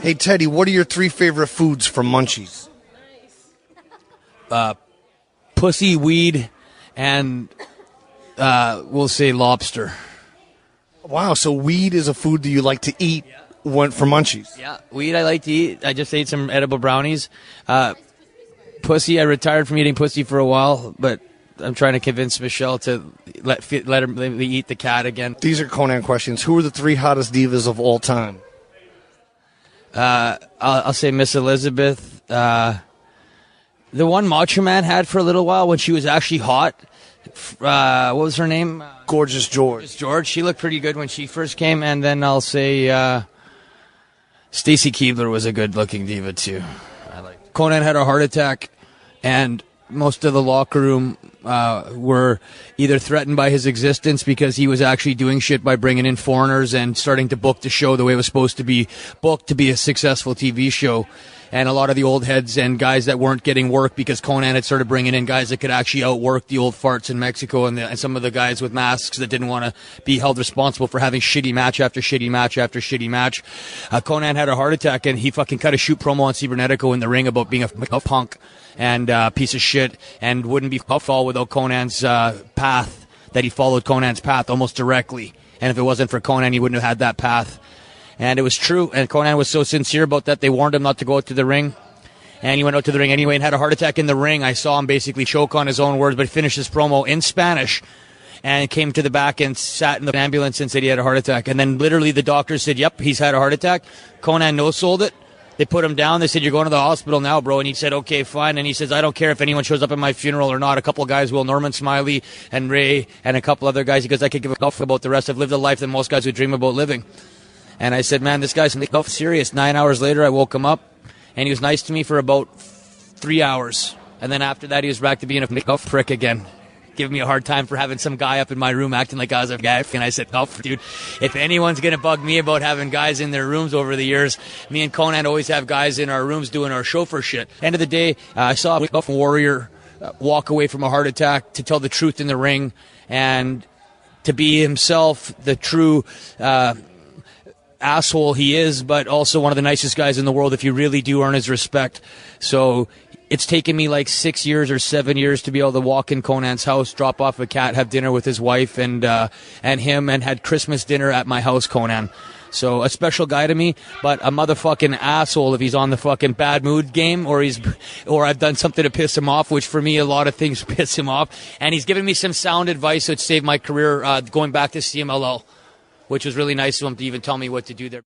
Hey, Teddy, what are your 3 favorite foods from Munchies? Pussy, weed, and we'll say lobster. Wow, so weed is a food that you like to eat from Munchies. Yeah, weed I like to eat. I just ate some edible brownies. Pussy, I retired from eating pussy for a while, but I'm trying to convince Michelle to let me eat the cat again. These are Konnan questions. Who are the 3 hottest divas of all time? I'll say Miss Elizabeth. The one Macho Man had for a little while when she was actually hot. What was her name? Gorgeous George. George. She looked pretty good when she first came. And then I'll say Stacy Keibler was a good-looking diva, too. Konnan had a heart attack, and most of the locker room were either threatened by his existence because he was actually doing shit by bringing in foreigners and starting to book the show the way it was supposed to be booked to be a successful TV show. And a lot of the old heads and guys that weren't getting work because Konnan had started bringing in guys that could actually outwork the old farts in Mexico and some of the guys with masks that didn't want to be held responsible for having shitty match after shitty match after shitty match. Konnan had a heart attack and he fucking cut a shoot promo on Cibernetico in the ring about being a punk and piece of shit and wouldn't be fall without Konnan's path, that he followed Konnan's path almost directly. And if it wasn't for Konnan, he wouldn't have had that path. And it was true, and Konnan was so sincere about that, they warned him not to go out to the ring. And he went out to the ring anyway and had a heart attack in the ring. I saw him basically choke on his own words, but he finished his promo in Spanish and came to the back and sat in the ambulance and said he had a heart attack. And then literally the doctor said, yep, he's had a heart attack. Konnan no-sold it. They put him down. They said, you're going to the hospital now, bro. And he said, okay, fine. And he says, I don't care if anyone shows up at my funeral or not. A couple of guys will, Norman Smiley and Ray and a couple other guys, because I could give a fuck about the rest. I've lived a life that most guys would dream about living. And I said, man, this guy's serious. 9 hours later, I woke him up, and he was nice to me for about 3 hours. And then after that, he was back to being a prick again, giving me a hard time for having some guy up in my room acting like I was a guy. And I said, oh, dude, if anyone's going to bug me about having guys in their rooms over the years, me and Konnan always have guys in our rooms doing our chauffeur shit. End of the day, I saw a warrior walk away from a heart attack to tell the truth in the ring and to be himself, the true asshole he is, but also one of the nicest guys in the world if you really do earn his respect. So it's taken me like 6 years or 7 years to be able to walk in Konnan's house, drop off a cat, have dinner with his wife and him, and had Christmas dinner at my house, Konnan. So a special guy to me, but a motherfucking asshole if he's on the fucking bad mood game or I've done something to piss him off, which for me a lot of things piss him off. And he's given me some sound advice that saved my career going back to CMLL, which was really nice of him to even tell me what to do there.